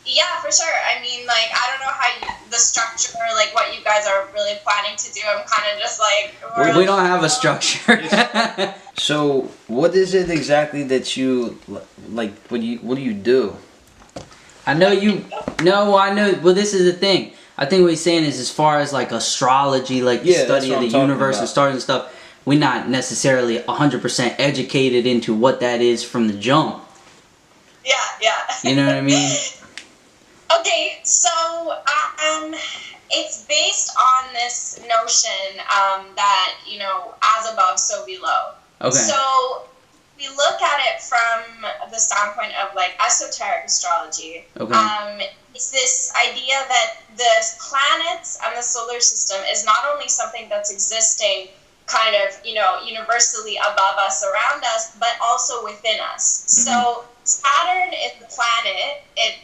Yeah, for sure. I mean, like, I don't know the structure, like, what you guys are really planning to do. I'm kind of just like... We don't have a structure. So, what is it exactly that you, like, what do you do? I know you... No, I know... Well, this is the thing. I think what he's saying is as far as, like, astrology, like, the study of the universe and stars and stuff, we're not necessarily 100% educated into what that is from the jump. Yeah. You know what I mean? Okay, so it's based on this notion that, you know, as above, so below. Okay. So we look at it from the standpoint of, like, esoteric astrology. Okay. It's this idea that the planets and the solar system is not only something that's existing kind of, you know, universally above us, around us, but also within us. Mm-hmm. So Saturn is the planet. It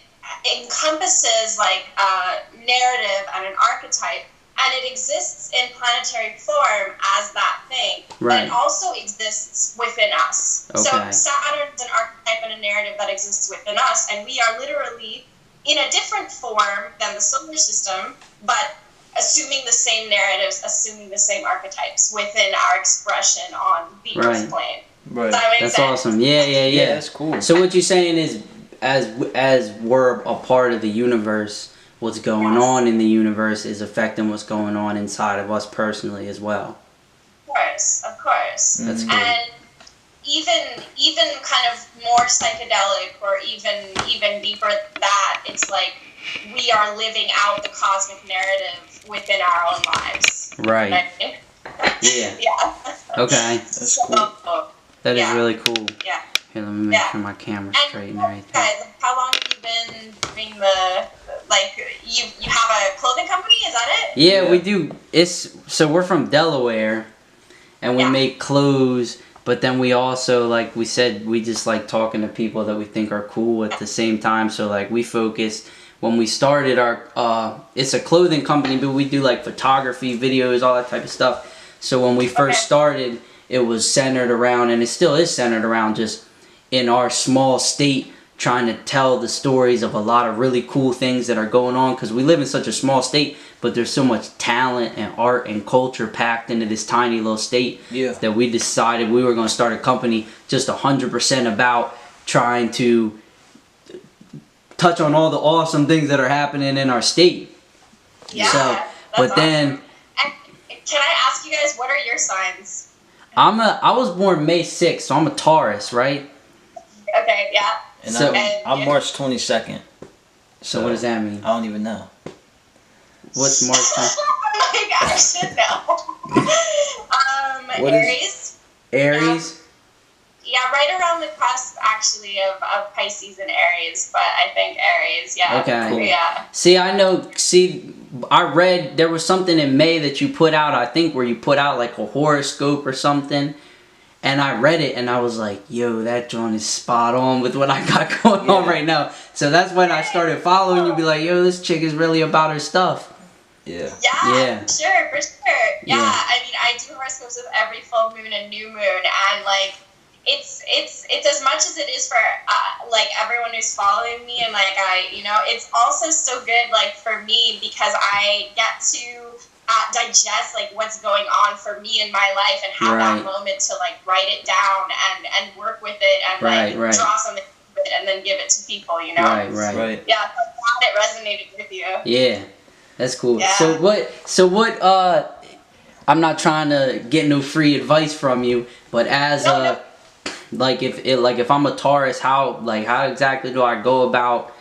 encompasses, like, a narrative and an archetype, and it exists in planetary form as that thing, right. but it also exists within us. Okay. So Saturn is an archetype and a narrative that exists within us, and we are literally in a different form than the solar system, but assuming the same narratives, assuming the same architypes within our expression on the Earth plane. Right. Does that make That's sense? awesome. Yeah. That's cool. So what you're saying is, as we're a part of the universe, what's going on in the universe is affecting what's going on inside of us personally as well. Of course. That's cool. And even kind of more psychedelic, or even deeper than that, it's like we are living out the cosmic narrative within our own lives. Right. Right? Yeah. Okay. That's cool. That is really cool. Yeah. Here, let me make sure my camera's straight and everything. Guys, how long have you been doing the, like, you have a clothing company, is that it? Yeah, we do. So we're from Delaware, and we make clothes, but then we also, like we said, we just like talking to people that we think are cool at the same time. So, like, we focus, when we started our, it's a clothing company, but we do, like, photography, videos, all that type of stuff. So when we first started, it was centered around, and it still is centered around, just in our small state, trying to tell the stories of a lot of really cool things that are going on, because we live in such a small state, but there's so much talent and art and culture packed into this tiny little state that we decided we were going to start a company just 100% about trying to touch on all the awesome things that are happening in our state. Yeah, so, but then, awesome. And can I ask you guys, what are your signs? I was born May 6th, so I'm a Taurus, right? Okay, yeah. And so, I'm March 22nd. So what does that mean? I don't even know. What's March 22nd? Like, I should know. Aries. Aries? Yeah, right around the cusp, actually, of Pisces and Aries, but I think Aries, yeah. Okay. Cool. Yeah. I read there was something in May that you put out, I think, where you put out, like, a horoscope or something. And I read it, and I was like, yo, that joint is spot on with what I got going on right now. So that's when I started following you, be like, yo, this chick is really about her stuff. Yeah, for sure. Yeah, I mean, I do horoscopes of every full moon and new moon, and, like, it's as much as it is for, like, everyone who's following me, and, like, it's also so good, like, for me, because I get to digest, like, what's going on for me in my life, and have that moment to, like, write it down and work with it, and draw something with it, and then give it to people, you know? Right. Yeah, I'm glad it resonated with you. Yeah, that's cool. Yeah. So what, I'm not trying to get no free advice from you, but as like, if I'm a Taurus, how exactly do I go about,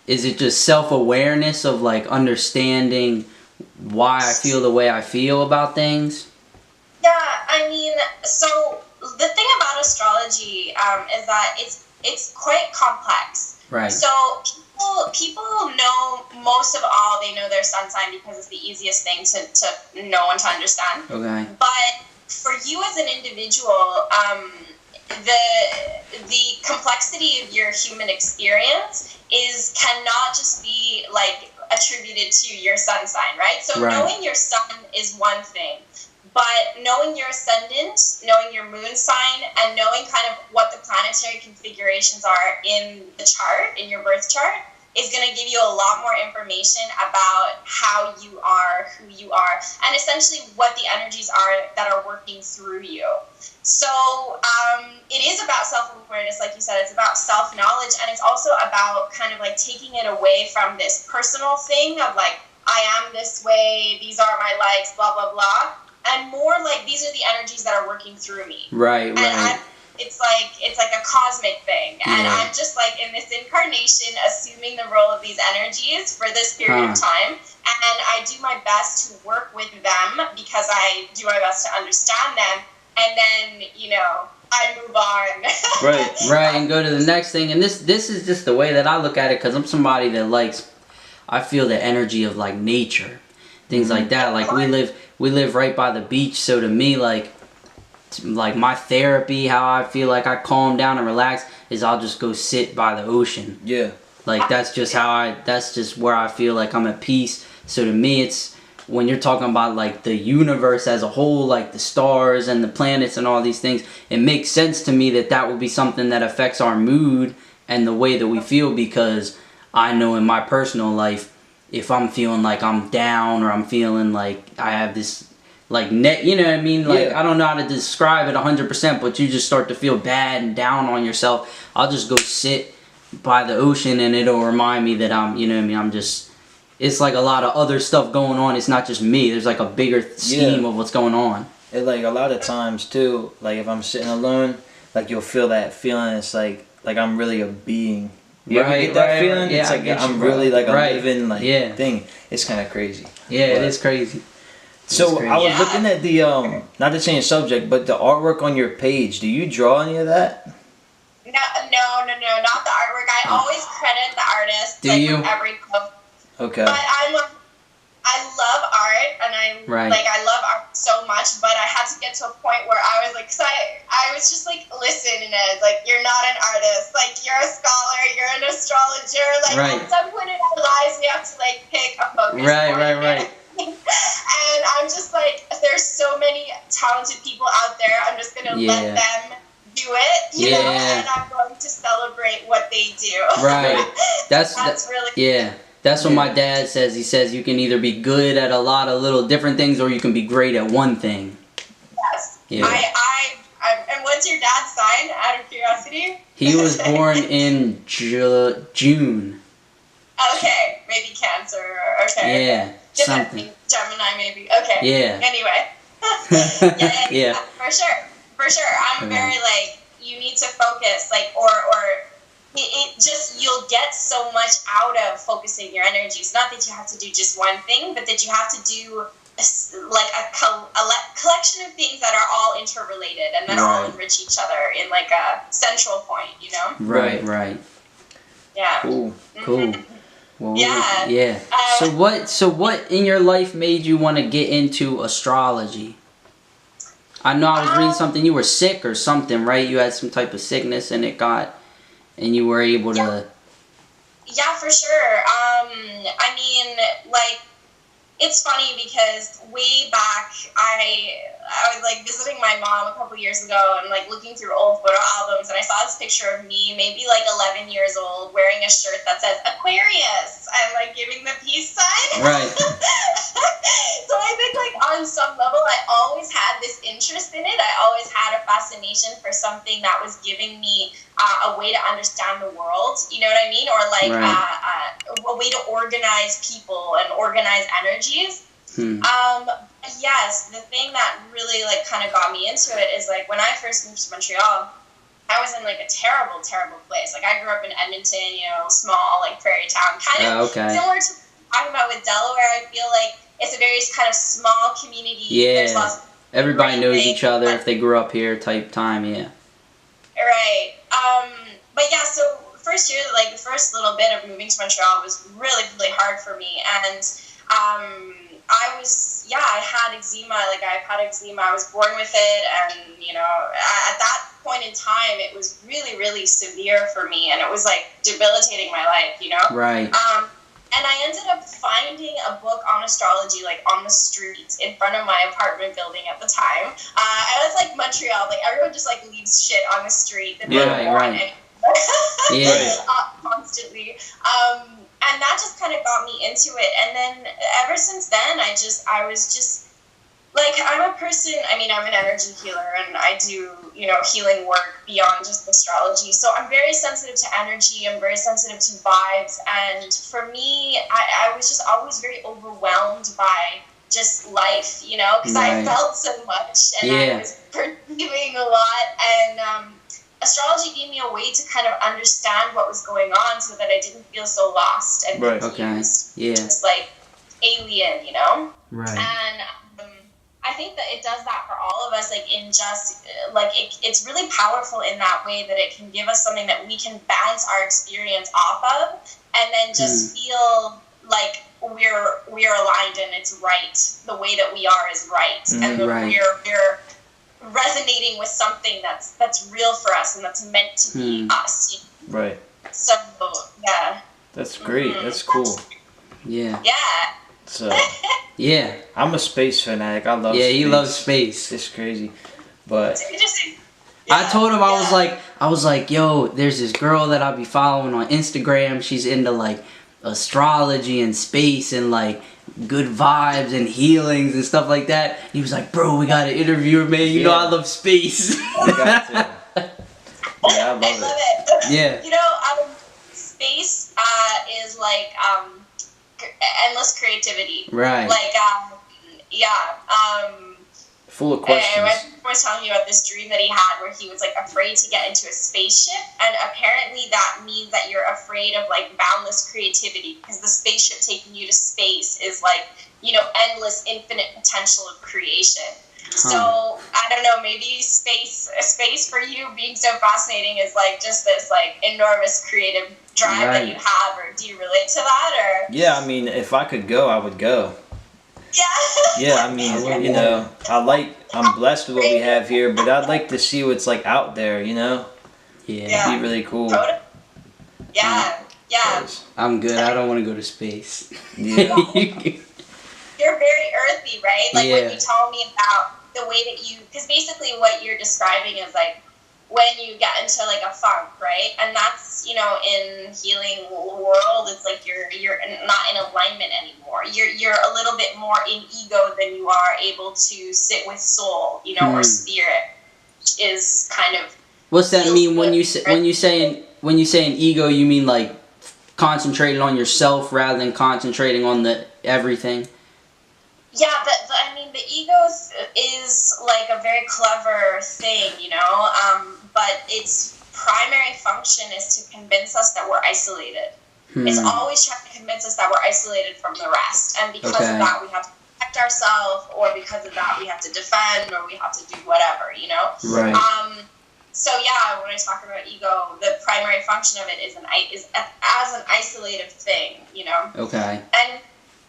is it just self-awareness of, like, understanding why I feel the way I feel about things? Yeah, I mean, so the thing about astrology is that it's quite complex. Right. So people know, most of all, they know their sun sign because it's the easiest thing to know and to understand. Okay. But for you as an individual, the complexity of your human experience cannot just be, like, attributed to your sun sign, right? So knowing your sun is one thing, but knowing your ascendant, knowing your moon sign, and knowing kind of what the planetary configurations are in the chart, in your birth chart, is going to give you a lot more information about how you are, who you are, and essentially what the energies are that are working through you. So it is about self-awareness, like you said. It's about self-knowledge, and it's also about kind of like taking it away from this personal thing of like, I am this way, these are my likes, blah, blah, blah, and more like these are the energies that are working through me. Right, right. It's like a cosmic thing, and I'm just like in this incarnation assuming the role of these energies for this period of time, and I do my best to work with them because I do my best to understand them, and then, you know, I move on. Right, and go to the next thing. And this is just the way that I look at it, because I'm somebody that likes, I feel the energy of like nature, things like that. Like we live right by the beach, so to me, like my therapy, how I feel like I calm down and relax, is I'll just go sit by the ocean. Yeah. Like that's just where I feel like I'm at peace. So to me, it's, when you're talking about like the universe as a whole, like the stars and the planets and all these things, it makes sense to me that would be something that affects our mood and the way that we feel, because I know in my personal life, if I'm feeling like I'm down, or I'm feeling like I have this like you know what I mean? Like, I don't know how to describe it 100%, but you just start to feel bad and down on yourself. I'll just go sit by the ocean, and it'll remind me that I'm, you know what I mean, I'm just, it's like a lot of other stuff going on. It's not just me. There's like a bigger scheme of what's going on. It, like, a lot of times too, like if I'm sitting alone, like you'll feel that feeling. It's like I'm really a being. You ever get that feeling? Yeah, it's like I'm really like a living like thing. It's kind of crazy. Yeah, it is crazy. So I was looking at the not to change subject, but the artwork on your page. Do you draw any of that? No, not the artwork. I always credit the artist. Do you? With every post. Okay. But I love art, and I love art so much. But I had to get to a point where I was like, cause I was just like, listen, Ines, like, you're not an artist. Like, you're a scholar, you're an astrologer. Like, at some point in our lives, we have to like pick a focus. Right. And I'm just like, there's so many talented people out there. I'm just gonna let them do it, you know, and I'm going to celebrate what they do. Right. That's really That's what my dad says. He says you can either be good at a lot of little different things, or you can be great at one thing. Yes. Yeah. And what's your dad's sign, out of curiosity? He was born in June. Okay, maybe Cancer. Okay. Yeah. Something. Gemini, maybe. Okay. Yeah. Anyway. Yeah. For sure. I'm very like, you need to focus, like, or it just, you'll get so much out of focusing your energies. Not that you have to do just one thing, but that you have to do like a collection of things that are all interrelated and that all enrich each other in like a central point, you know? Right. Yeah. Cool. Well, So what in your life made you want to get into astrology? I know I was reading something, you were sick or something, right? You had some type of sickness, and and you were able to... Yeah, for sure. I mean, like, it's funny because way back, I was like visiting my mom a couple years ago and like looking through old photo albums, and I saw this picture of me, maybe like 11 years old, wearing a shirt that says Aquarius and like giving the peace sign. Right. So I think like on some level, I always had this interest in it. I always had a fascination for something that was giving me a way to understand the world. You know what I mean? Or like a way to organize people and organize energies. Yes, the thing that really like kind of got me into it is like when I first moved to Montreal, I was in like a terrible place. Like I grew up in Edmonton, you know, small like prairie town, kind of similar to what I'm talking about with Delaware. I feel like it's a very kind of small community. Yeah, there's lots of everybody knows each other if they grew up here type time. Yeah. Right. But yeah, so first year, like the first little bit of moving to Montreal was really hard for me, and I had eczema. Like I've had eczema. I was born with it, and you know, at that point in time, it was really severe for me, and it was like debilitating my life. You know. Right. And I ended up finding a book on astrology, like on the street in front of my apartment building at the time. I was like Montreal, like everyone just like leaves shit on the street. Right. Constantly. and that just kind of got me into it. And then ever since then, I was just like, I'm a person, I mean, I'm an energy healer, and I do, you know, healing work beyond just astrology. So I'm very sensitive to energy. I'm very sensitive to vibes. And for me, I was just always very overwhelmed by just life, you know, because I felt so much, and I was perceiving a lot. And astrology gave me a way to kind of understand what was going on so that I didn't feel so lost and confused. Just like alien, you know? Right. And I think that it does that for all of us, like in just like it's really powerful in that way that it can give us something that we can bounce our experience off of, and then just feel like we're aligned and it's right. The way that we are is right, and we're resonating with something that's real for us and that's meant to be us. Right. So yeah. That's great. That's cool. Yeah. Yeah. So yeah, I'm a space fanatic. I love space. He loves space. It's crazy. But I told him, I was like, yo, there's this girl that I'll be following on Instagram. She's into like astrology and space and like good vibes and healings and stuff like that. And he was like, bro, we gotta interview her, man. You know I love space. You got to. Yeah, I love it. Yeah. You know, space is like endless creativity. Right. Like, full of questions. I was telling you about this dream that he had where he was like afraid to get into a spaceship, and apparently that means that you're afraid of like boundless creativity, because the spaceship taking you to space is like, you know, endless, infinite potential of creation. So I don't know, maybe space for you being so fascinating is like just this like enormous creative drive that you have, or do you relate to that? Or yeah, I mean, if I could go, I would go. Yeah. Yeah, I mean, you know, I'm blessed with what we have here, but I'd like to see what's like out there, you know? Yeah. It'd be really cool. Yeah. I'm good. I don't want to go to space. Yeah. You're very earthy, right? Like when you told me about the way that you, because basically what you're describing is like when you get into like a funk, right? And that's, you know, in healing world, it's like you're not in alignment anymore. You're a little bit more in ego than you are able to sit with soul, you know, or spirit, which is kind of. What's that mean when you say in ego? You mean like concentrating on yourself rather than concentrating on the everything? Yeah, I mean, the ego is like a very clever thing, you know, but its primary function is to convince us that we're isolated. It's always trying to convince us that we're isolated from the rest, and because of that, we have to protect ourselves, or because of that, we have to defend, or we have to do whatever, you know? Right. So yeah, when I talk about ego, the primary function of it is as an isolative thing, you know? Okay. And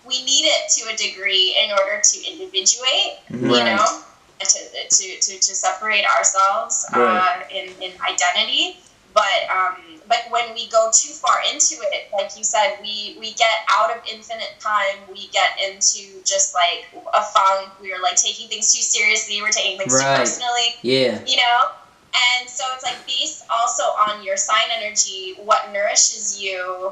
we need it to a degree in order to individuate, you know, and to separate ourselves in identity. But when we go too far into it, like you said, we get out of infinite time. We get into just like a funk. We're like taking things too seriously. We're taking things too personally. Yeah. You know? And so it's like based also on your sign energy, what nourishes you,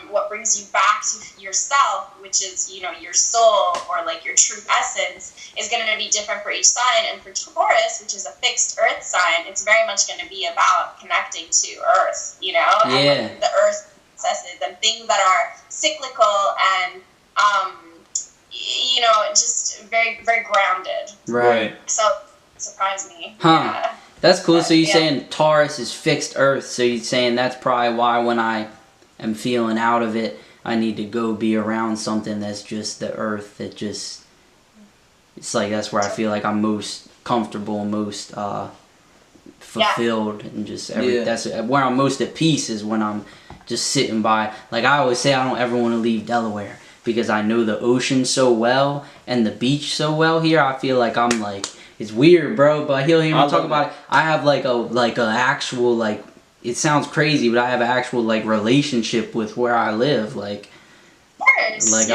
what brings you back to yourself, which is, you know, your soul or like your true essence, is going to be different for each sign. And for Taurus, which is a fixed earth sign, it's very much going to be about connecting to earth, you know, and like the earth processes and things that are cyclical and, you know, just very, very grounded. Right. So it surprised me. Huh. Yeah. That's cool. So you're saying Taurus is fixed earth, so you're saying that's probably why when I am feeling out of it, I need to go be around something that's just the earth, that just, it's like that's where I feel like I'm most comfortable, most fulfilled, and just that's where I'm most at peace, is when I'm just sitting by. Like I always say, I don't ever want to leave Delaware because I know the ocean so well and the beach so well here. I feel like I'm like, it's weird, bro, but he'll hear me talk about it. I have like a actual, like, it sounds crazy, but I have an actual like relationship with where I live, like, like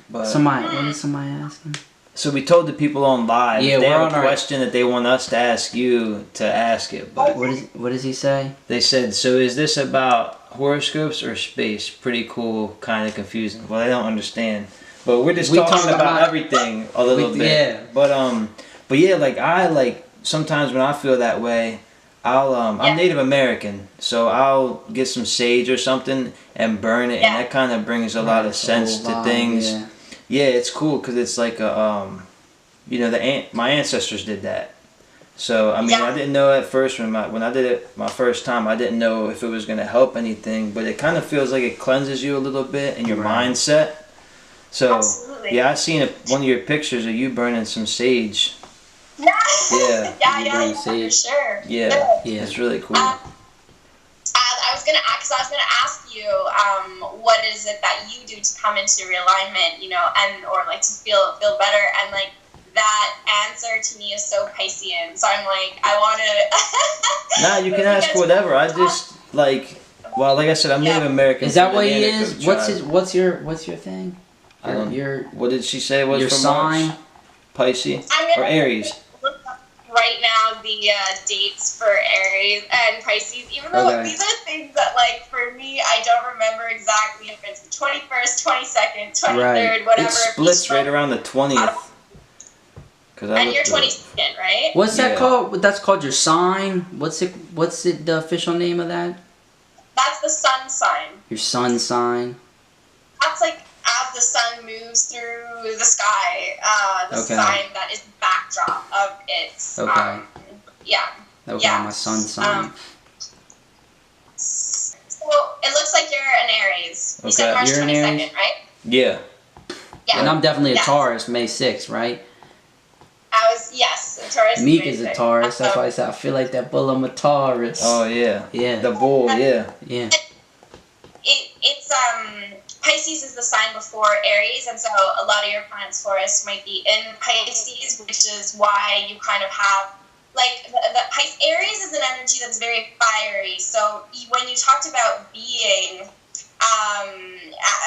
But somebody, what is somebody asking? So we told the people on live, yeah, they have a question that they want us to ask you to ask it. But what does he say? They said, so is this about horoscopes or space? Pretty cool, kind of confusing. Well, I don't understand. But we're just talking about everything a little bit. Yeah. But yeah, like I like sometimes when I feel that way, I'm Native American, so I'll get some sage or something and burn it, and that kind of brings a lot of sense to things. Yeah, it's cool because it's like my ancestors did that. So I mean, I didn't know at first when I did it my first time, I didn't know if it was gonna help anything, but it kind of feels like it cleanses you a little bit and your mindset. So I seen one of your pictures of you burning some sage. Yeah, for sure. Yeah, it's really cool. I was gonna ask you, what is it that you do to come into realignment, and or like to feel better, and like that answer to me is so Piscean. So I'm like, I want to. Nah, you can ask whatever. I just like I said, I'm Native American. Is that what he is? What's your thing? What did she say was your from sign? Mars? Pisces or Aries? Right now, the dates for Aries and Pisces, even though these are things that, like, for me, I don't remember exactly if it's the 21st, 22nd, 23rd, whatever. It splits right around the 20th. And you're 22nd, right? What's that called? That's called your sign. What's it? The official name of that? That's the sun sign. Your sun sign. That's like as the sun moves through the sky, the sign that is the backdrop of its. Okay, my sun sign. So it looks like you're an Aries. You said March 22nd, right? Yeah. And I'm definitely a Taurus, May 6th, right? A Taurus. Meek is a Taurus. That's why I said I feel like that bull. I'm a Taurus. Oh yeah. Yeah. The bull. Yeah. Yeah. It's Pisces is the sign before Aries, and so a lot of your planets Taurus might be in Pisces, which is why you kind of have like Aries is an energy that's very fiery. So when you talked about being.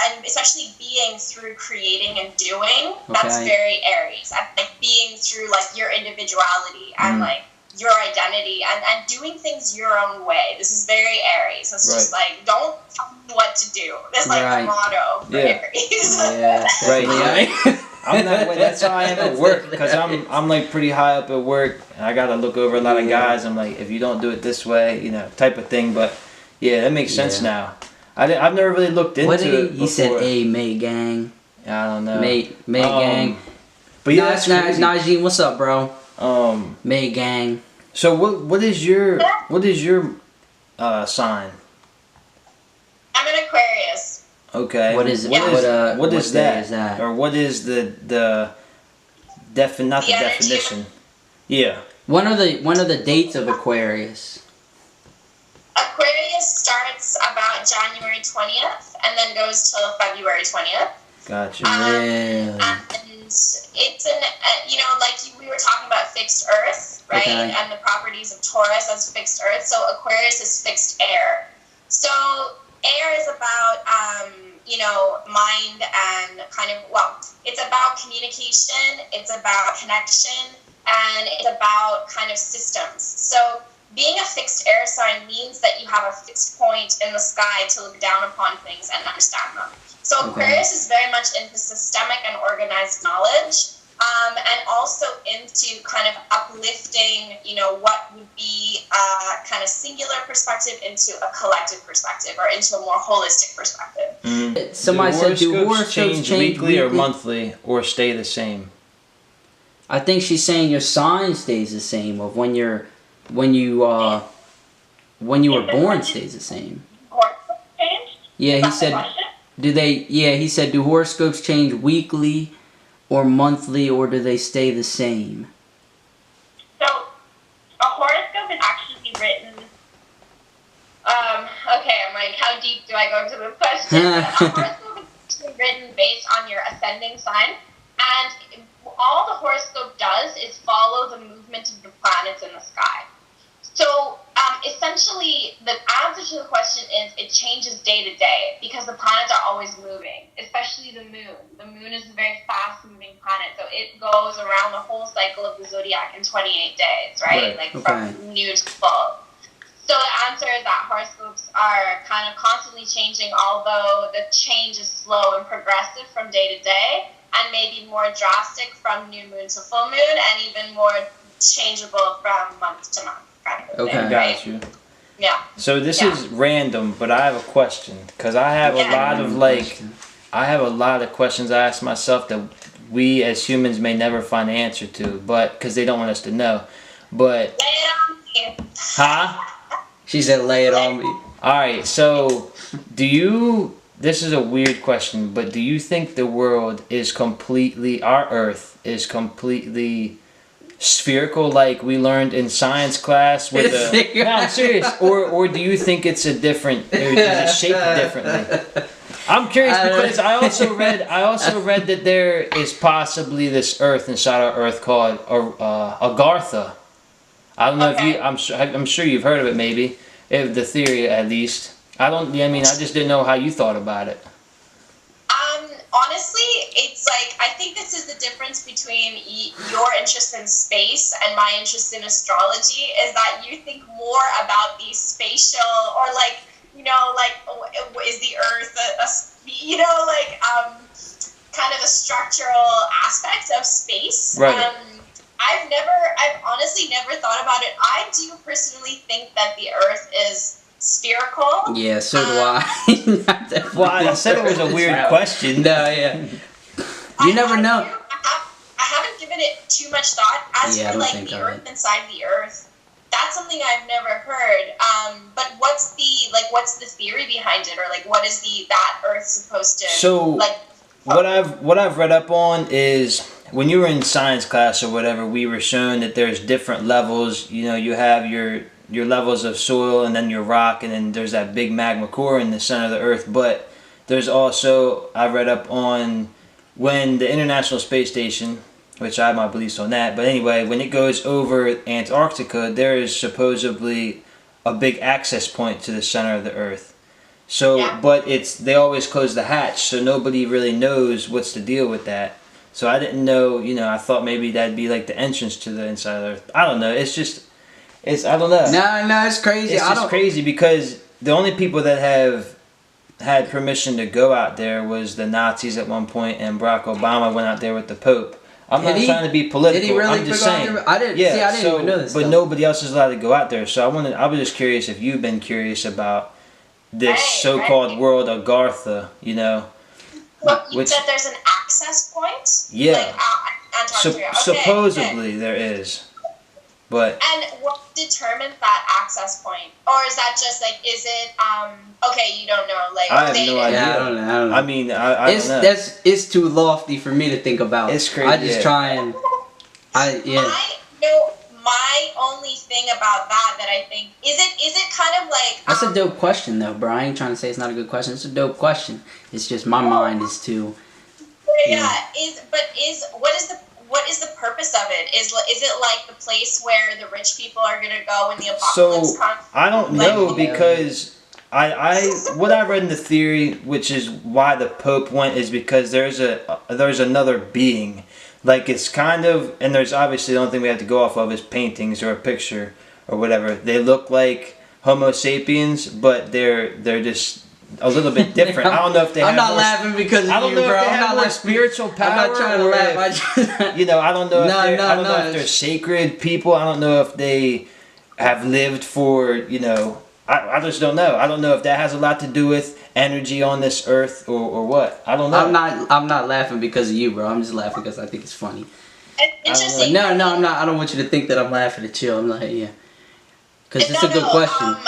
And especially being through creating and doing, that's very Aries. And like being through like your individuality and like your identity and doing things your own way. This is very Aries. It's just like, don't tell me what to do. That's like the motto for Aries. I'm that way. That's how I am at work because I'm like pretty high up at work and I gotta look over a lot of guys. I'm like, if you don't do it this way, type of thing. But yeah, that makes sense now. I've never really looked into it before. He said, "Hey, May gang." I don't know. May gang. But yeah, that's crazy. Najee, what's up, bro? May gang. So what is your sign? I'm an Aquarius. Okay. What is it? What is that? Is that? Or what is the definition? Yeah. When are the dates of Aquarius? Aquarius starts about January 20th and then goes till February 20th. Gotcha. Really? And it's like we were talking about fixed Earth, right? Okay. And the properties of Taurus as fixed Earth. So Aquarius is fixed air. So air is about, mind and kind of, it's about communication, it's about connection, and it's about kind of systems. So being a fixed air sign means that you have a fixed point in the sky to look down upon things and understand them. So Aquarius is very much into systemic and organized knowledge, and also into kind of uplifting, what would be a kind of singular perspective into a collective perspective or into a more holistic perspective. Somebody said, do horoscopes change weekly or monthly or stay the same? I think she's saying your sign stays the same of when you were born stays the same. Horoscopes change? Yeah, he said. He said, do horoscopes change weekly or monthly, or do they stay the same? So, a horoscope is actually written. Okay, I'm like, how deep do I go into this question? A horoscope is actually written based on your ascending sign, and all the horoscope does is follow the movement of the planets in the sky. So, essentially, the answer to the question is it changes day to day because the planets are always moving, especially the moon. The moon is a very fast-moving planet, so it goes around the whole cycle of the zodiac in 28 days, right? From new to full. So the answer is that horoscopes are kind of constantly changing, although the change is slow and progressive from day to day, and maybe more drastic from new moon to full moon, and even more changeable from month to month. Kind of Okay, thing, got right? you. Yeah. So this is random, but I have a question because I have a lot of I have a lot of questions I ask myself that we as humans may never find the answer to, but because they don't want us to know. But lay it on me. huh? She said, "Lay it on me." All right. So do you? This is a weird question, but do you think the world is completely, our Earth is completely spherical, like we learned in science class? With no, I'm serious. Or do you think it's a different? Or is it shaped differently? I'm curious because I also read that there is possibly this Earth inside our Earth called Agartha. I don't know if you. I'm sure you've heard of it. Maybe if the theory at least. I just didn't know how you thought about it. Honestly, it's like, I think this is the difference between your interest in space and my interest in astrology, is that you think more about the spatial, or like, is the Earth kind of the structural aspects of space. Right. I've honestly never thought about it. I do personally think that the Earth is spherical. Yeah, so do I. Well, I said it was a weird question. No, yeah. You never know. I haven't given it too much thought. As for like the Earth inside the Earth, that's something I've never heard. But what's the theory behind it, or like what is that Earth supposed to? So what I've read up on is when you were in science class or whatever, we were shown that there's different levels. You have your levels of soil, and then your rock, and then there's that big magma core in the center of the Earth. But there's also, I read up on when the International Space Station, which I have my beliefs on that, but anyway, when it goes over Antarctica, there is supposedly a big access point to the center of the Earth. So, but they always close the hatch, so nobody really knows what's the deal with that. So I didn't know, I thought maybe that'd be like the entrance to the inside of the Earth. I don't know, I don't know. No, it's crazy. It's just crazy because the only people that have had permission to go out there was the Nazis at one point, and Barack Obama went out there with the Pope. I'm not trying to be political. Did he really? I'm just saying. I didn't even know this. But nobody else is allowed to go out there. So I was just curious if you've been curious about this so-called world of Agartha. Look, you said there's an access point. Yeah. Like Antarctica. Supposedly there is. But and what determines that access point, or is that just like, is it you don't know, like I have no idea. Yeah, I don't know. I mean, I don't know. It's too lofty for me to think about. It's crazy. I just try and my only thing about that I think is it kind of like that's a dope question though, bro. I ain't trying to say it's not a good question. It's a dope question. It's just my mind is too. What is the purpose of it? Is it like the place where the rich people are gonna go when the apocalypse comes? I don't know because what I read in the theory, which is why the Pope went, is because there's another being, like it's kind of, and there's obviously the only thing we have to go off of is paintings or a picture or whatever. They look like Homo sapiens, but they're just a little bit different. I don't know if they. I'm not laughing because of you, bro. I'm not like spiritual power. I'm not trying to laugh. I don't know. I don't know if they're sacred people. I don't know if they have lived for. I just don't know. I don't know if that has a lot to do with energy on this earth or what. I don't know. I'm not laughing because of you, bro. I'm just laughing because I think it's funny. Interesting. No, I'm not. I don't want you to think that I'm laughing at you. I'm like, yeah. Because it's a good question. My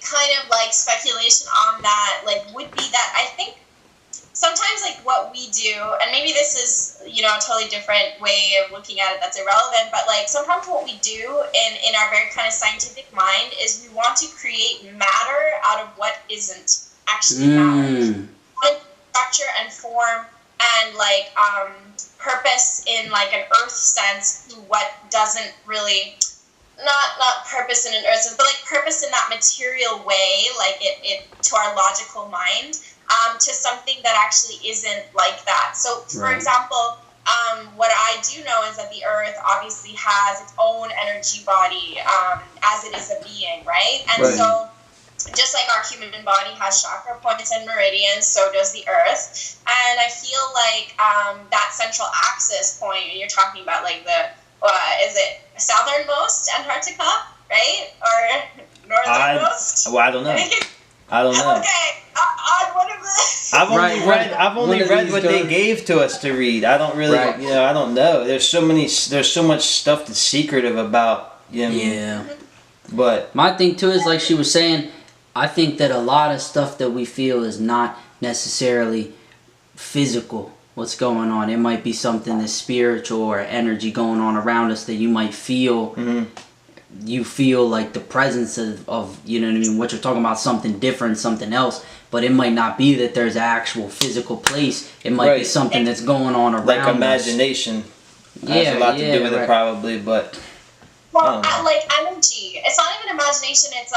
kind of like speculation on that would be that I think sometimes what we do, and maybe this is a totally different way of looking at it that's irrelevant, but sometimes what we do in our very kind of scientific mind is we want to create matter out of what isn't actually matter. Structure and form and purpose in an earth sense to what doesn't really. Not purpose in an earth sense, but purpose in that material way, it to our logical mind, to something that actually isn't like that. So, for example, what I do know is that the Earth obviously has its own energy body, as it is a being, right? And so, just like our human body has chakra points and meridians, so does the Earth. And I feel like that central axis point, you're talking about like the, is it southernmost Antarctica, right? Or northernmost? I don't know. I don't know. Okay, on one of the... I've only read what they gave to us to read. I don't really, I don't know. There's so much stuff that's secretive about, Yeah. But my thing too is, like she was saying, I think that a lot of stuff that we feel is not necessarily physical. What's going on? It might be something that's spiritual or energy going on around us that you might feel. You feel like the presence of, you know what I mean, what you're talking about, something different, something else, but it might not be that there's an actual physical place. It might be something that's going on around like imagination. Has a lot to do with it probably, but... Well, like energy. It's not even imagination, it's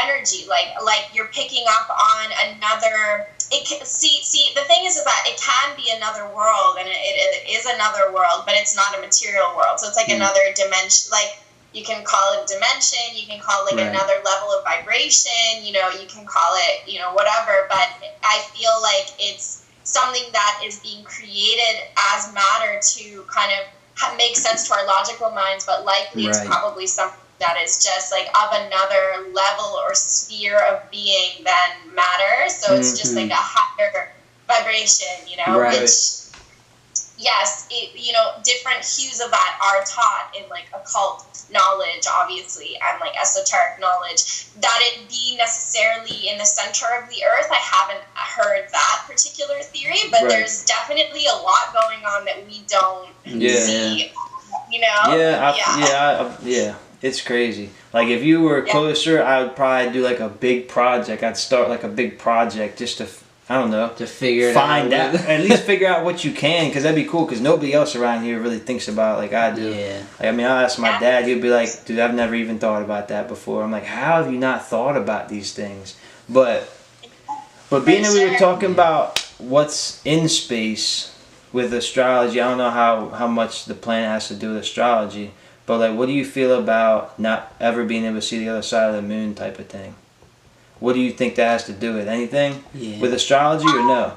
energy. Like you're picking up on another... See, the thing is that it can be another world, and it is another world, but it's not a material world. So it's like another dimension, like... You can call it dimension, you can call it like another level of vibration, you can call it, whatever, but I feel like it's something that is being created as matter to kind of make sense to our logical minds, but likely it's probably something that is just like of another level or sphere of being than matter, so it's just like a higher vibration, which... Yes, different hues of that are taught in like occult knowledge, obviously, and like esoteric knowledge. That it be necessarily in the center of the Earth, I haven't heard that particular theory, but there's definitely a lot going on that we don't see. Yeah, it's crazy. Like if you were closer, I would probably do like a big project. I'd start like a big project just to... I don't know. To figure it out. At least figure out what you can, because that'd be cool, because nobody else around here really thinks about it like I do. Yeah. Like, I mean, I'll ask my dad, he'd be like, dude, I've never even thought about that before. I'm like, how have you not thought about these things? But being that we were talking about what's in space with astrology, I don't know how much the planet has to do with astrology, but like, what do you feel about not ever being able to see the other side of the moon type of thing? What do you think that has to do with? Anything? Yeah. With astrology or no?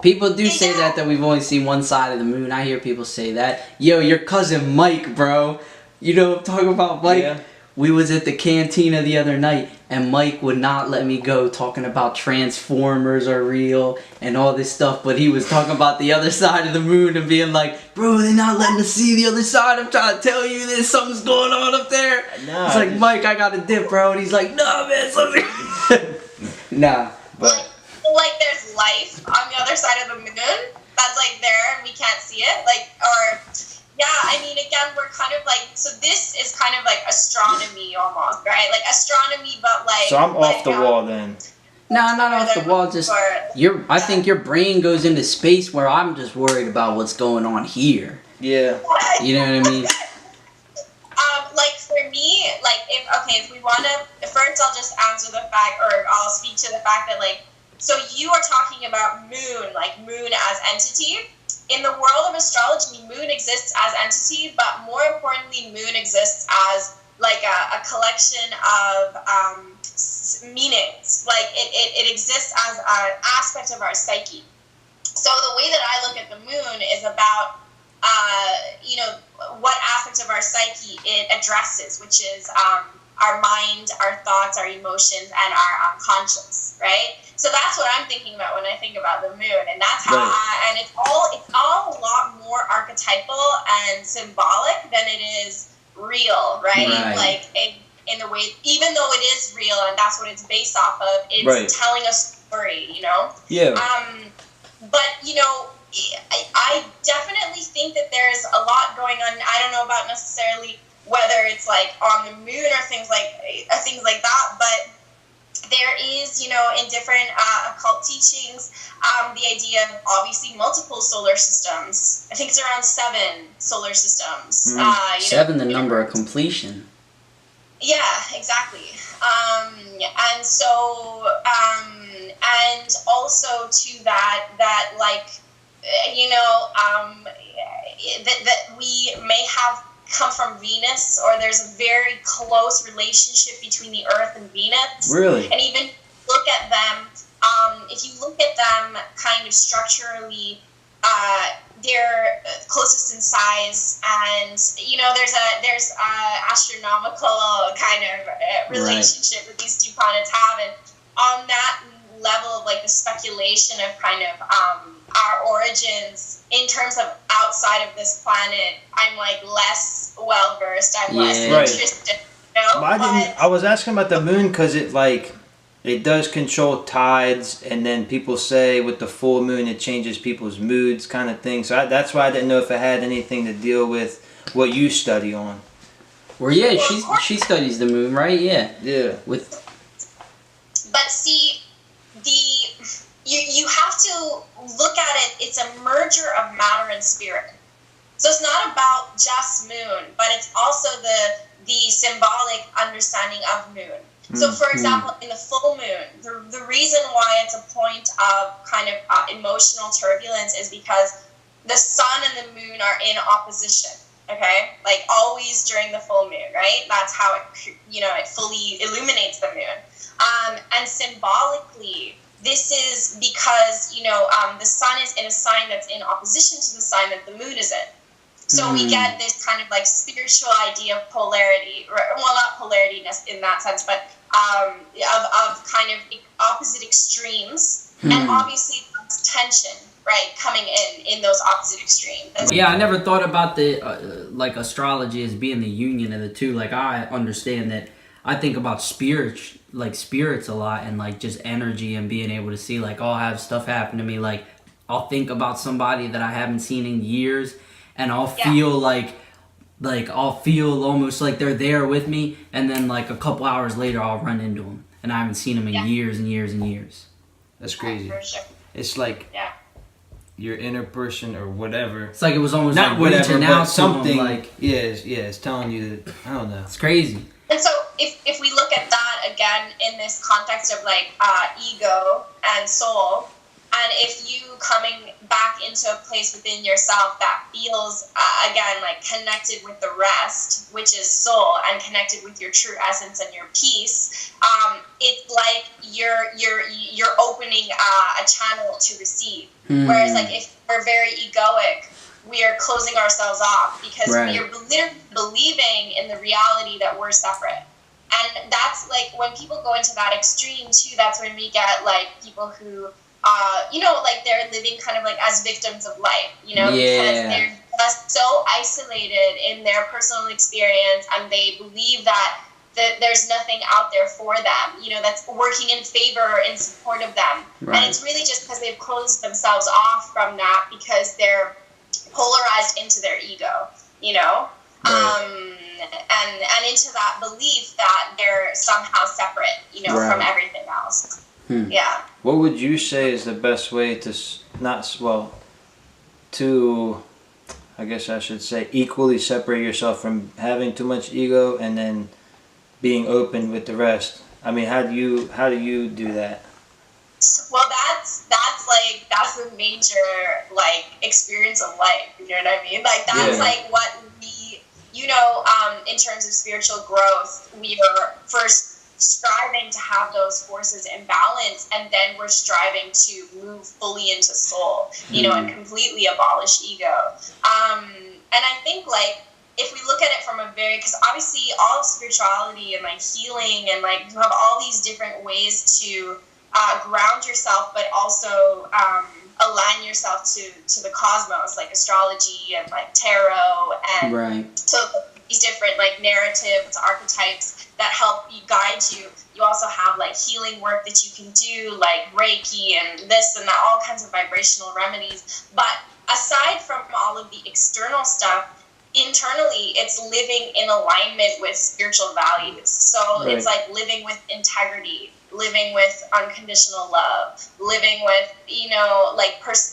People do say that we've only seen one side of the moon. I hear people say that. Yo, your cousin Mike, bro. You know what I'm talking about, Mike? Yeah. We was at the cantina the other night, and Mike would not let me go talking about Transformers are real and all this stuff, but he was talking about the other side of the moon and being like, bro, they're not letting us see the other side. I'm trying to tell you there's something's going on up there. Nah, it's like, Mike, I got a dip, bro. And he's like, nah, man, something. Nah. But like there's life on the other side of the moon that's like there and we can't see it. Like, or... Yeah, I mean, again, we're kind of like, so this is kind of like astronomy almost, right? Like astronomy, but like... So I'm off the wall then. No, not off the wall, just, I think your brain goes into space where I'm just worried about what's going on here. Yeah. You know what I mean? Like for me, like, if we want to, first I'll just answer the fact, or I'll speak to the fact that like, so you are talking about moon, like moon as entity. In the world of astrology, moon exists as entity, but more importantly, moon exists as like a collection of meanings. Like it exists as an aspect of our psyche. So the way that I look at the moon is about, what aspect of our psyche it addresses, which is our mind, our thoughts, our emotions, and our unconscious, right? So that's what I'm thinking about when I think about the moon, and that's how and it's all a lot more archetypal and symbolic than it is real, right? Like in the way, even though it is real and that's what it's based off of, it's telling a story, Yeah. But I definitely think that there's a lot going on. I don't know about necessarily whether it's like on the moon or things like that, but there is, in different occult teachings, the idea of obviously multiple solar systems. I think it's around 7 solar systems. 7, the number of completion. Yeah, exactly. And so, and also to that like, that we may have come from Venus, or there's a very close relationship between the Earth and Venus. Really? And even look at them, if you look at them kind of structurally, they're closest in size, and there's a astronomical kind of relationship that these two planets have, and on that level of like the speculation of kind of our origins in terms of outside of this planet, I'm like less well versed. I'm less interested. I was asking about the moon because it does control tides, and then people say with the full moon it changes people's moods, kind of thing. So that's why I didn't know if it had anything to deal with what you study on. Well, yeah, she studies the moon, right? Yeah. Yeah. But see, you have to look at it. It's a merger of matter and spirit. So it's not about just moon, but it's also the symbolic understanding of moon. So, for example, in the full moon, the reason why it's a point of kind of emotional turbulence is because the sun and the moon are in opposition. Okay, like always during the full moon, right? That's how it fully illuminates the moon. And symbolically, this is because the sun is in a sign that's in opposition to the sign that the moon is in. So we get this kind of like spiritual idea of polarity, well, not polarity in that sense, but of kind of opposite extremes, and obviously there's tension, right, coming in those opposite extremes. Yeah, I never thought about the like astrology as being the union of the two. Like I understand that. I think about spirits a lot, and like just energy and being able to see like, I'll have stuff happen to me. Like I'll think about somebody that I haven't seen in years, and I'll feel like I'll feel almost like they're there with me, and then like a couple hours later I'll run into them, and I haven't seen them in years and years and years. That's crazy. For sure. It's like your inner person or whatever. It's like it was almost not like whatever, but something like it's telling you that, I don't know. It's crazy. And so if we look at that again in this context of like ego and soul, and if you coming back into a place within yourself that feels again like connected with the rest, which is soul, and connected with your true essence and your peace, it's like you're opening a channel to receive. Whereas like if we're very egoic, we are closing ourselves off because we are literally believing in the reality that we're separate. And that's like when people go into that extreme too, that's when we get like people who like they're living kind of like as victims of life, because they're just so isolated in their personal experience, and they believe that there's nothing out there for them, that's working in favor or in support of them. And it's really just because they've closed themselves off from that because they're polarized into their ego, and into that belief that they're somehow separate, from everything else. Yeah. What would you say is the best way to I guess I should say, equally separate yourself from having too much ego and then being open with the rest? I mean, how do you do that? Well, that's the major like experience of life. You know what I mean? Like that's like what we, in terms of spiritual growth, we are first striving to have those forces in balance, and then we're striving to move fully into soul, and completely abolish ego. And I think like if we look at it from because obviously all of spirituality and like healing and like you have all these different ways to ground yourself, but also align yourself to the cosmos, like astrology and like tarot, and so these different like narratives, archetypes that help you guide you. You also have like healing work that you can do, like Reiki and this and that, all kinds of vibrational remedies. But aside from all of the external stuff, internally it's living in alignment with spiritual values. So it's like living with integrity, living with unconditional love, living with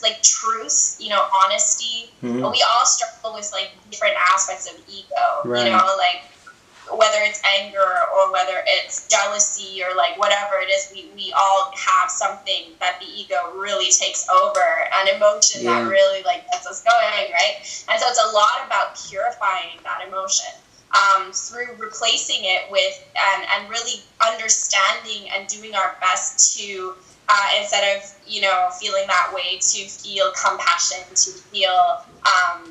like truth, honesty. We all struggle with like different aspects of ego, like whether it's anger or whether it's jealousy or like whatever it is, we all have something that the ego really takes over, an emotion that really like gets us going, right? And so it's a lot about purifying that emotion through replacing it with and really understanding and doing our best to instead of, you know, feeling that way, to feel compassion, to feel,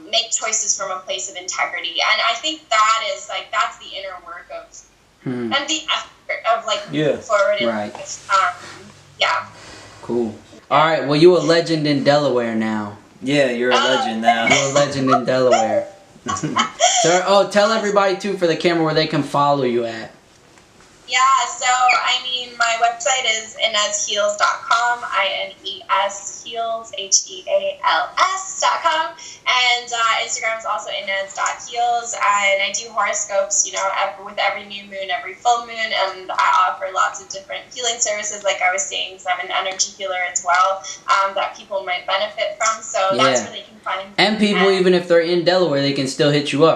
make choices from a place of integrity. And I think that is like, that's the inner work of, and the effort of like moving forward in life. Yeah. Cool. All right. Well, you a legend in Delaware now. Yeah, you're a legend now. You're a legend in Delaware. So, tell everybody too for the camera where they can follow you at. Yeah, so, I mean, my website is InesHeals.com, INES Heals, HEALS.com, and Instagram is also Ines.heals, and I do horoscopes, you know, with every new moon, every full moon, and I offer lots of different healing services, like I was saying, because I'm an energy healer as well, that people might benefit from, so that's where they can find me. And people, even if they're in Delaware, they can still hit you up.